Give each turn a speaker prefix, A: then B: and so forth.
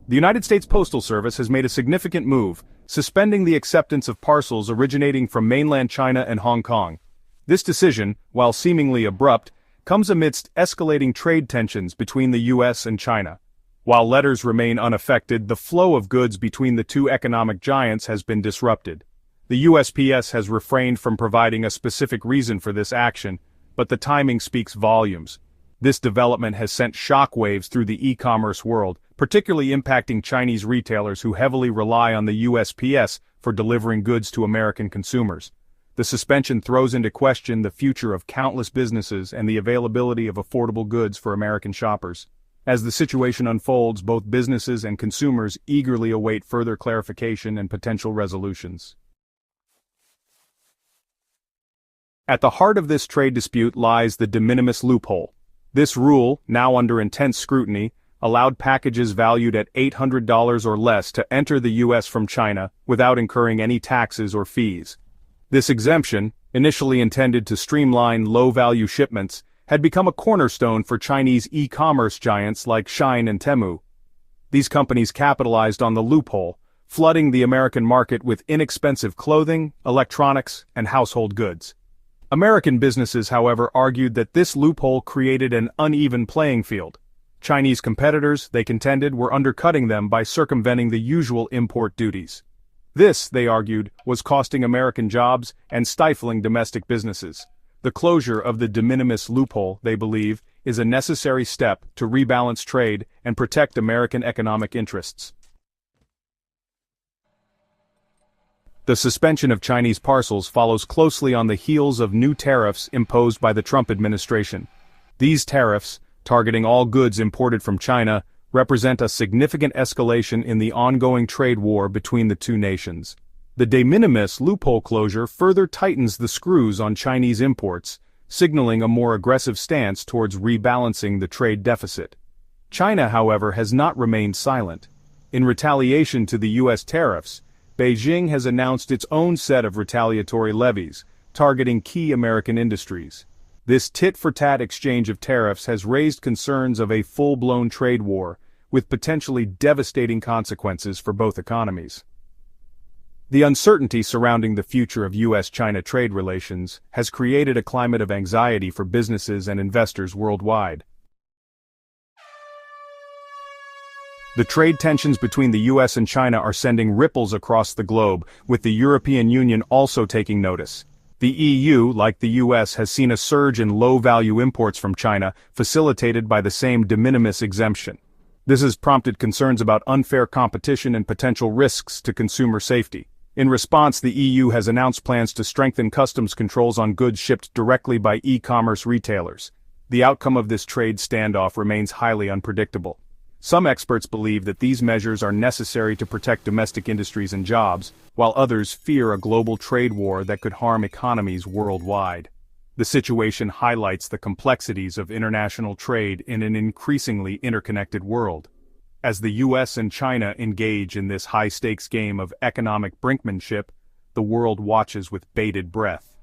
A: The United States Postal Service has made a significant move, suspending the acceptance of parcels originating from mainland China and Hong Kong. This decision, while seemingly abrupt, comes amidst escalating trade tensions between the U.S. and China. While letters remain unaffected, the flow of goods between the two economic giants has been disrupted. The USPS has refrained from providing a specific reason for this action, but the timing speaks volumes. This development has sent shockwaves through the e-commerce world, particularly impacting Chinese retailers who heavily rely on the USPS for delivering goods to American consumers. The suspension throws into question the future of countless businesses and the availability of affordable goods for American shoppers. As the situation unfolds, both businesses and consumers eagerly await further clarification and potential resolutions. At the heart of this trade dispute lies the de minimis loophole. This rule, now under intense scrutiny, allowed packages valued at $800 or less to enter the U.S. from China without incurring any taxes or fees. This exemption, initially intended to streamline low-value shipments, had become a cornerstone for Chinese e-commerce giants like Shein and Temu. These companies capitalized on the loophole, flooding the American market with inexpensive clothing, electronics, and household goods. American businesses, however, argued that this loophole created an uneven playing field. Chinese competitors, they contended, were undercutting them by circumventing the usual import duties. This, they argued, was costing American jobs and stifling domestic businesses. The closure of the de minimis loophole, they believe, is a necessary step to rebalance trade and protect American economic interests. The suspension of Chinese parcels follows closely on the heels of new tariffs imposed by the Trump administration. These tariffs, targeting all goods imported from China, represent a significant escalation in the ongoing trade war between the two nations. The de minimis loophole closure further tightens the screws on Chinese imports, signaling a more aggressive stance towards rebalancing the trade deficit. China, however, has not remained silent. In retaliation to the U.S. tariffs, Beijing has announced its own set of retaliatory levies, targeting key American industries. This tit-for-tat exchange of tariffs has raised concerns of a full-blown trade war, with potentially devastating consequences for both economies. The uncertainty surrounding the future of U.S.-China trade relations has created a climate of anxiety for businesses and investors worldwide. The trade tensions between the U.S. and China are sending ripples across the globe, with the European Union also taking notice. The EU, like the U.S., has seen a surge in low-value imports from China, facilitated by the same de minimis exemption. This has prompted concerns about unfair competition and potential risks to consumer safety. In response, the EU has announced plans to strengthen customs controls on goods shipped directly by e-commerce retailers. The outcome of this trade standoff remains highly unpredictable. Some experts believe that these measures are necessary to protect domestic industries and jobs, while others fear a global trade war that could harm economies worldwide. The situation highlights the complexities of international trade in an increasingly interconnected world. As the U.S. and China engage in this high-stakes game of economic brinkmanship, the world watches with bated breath.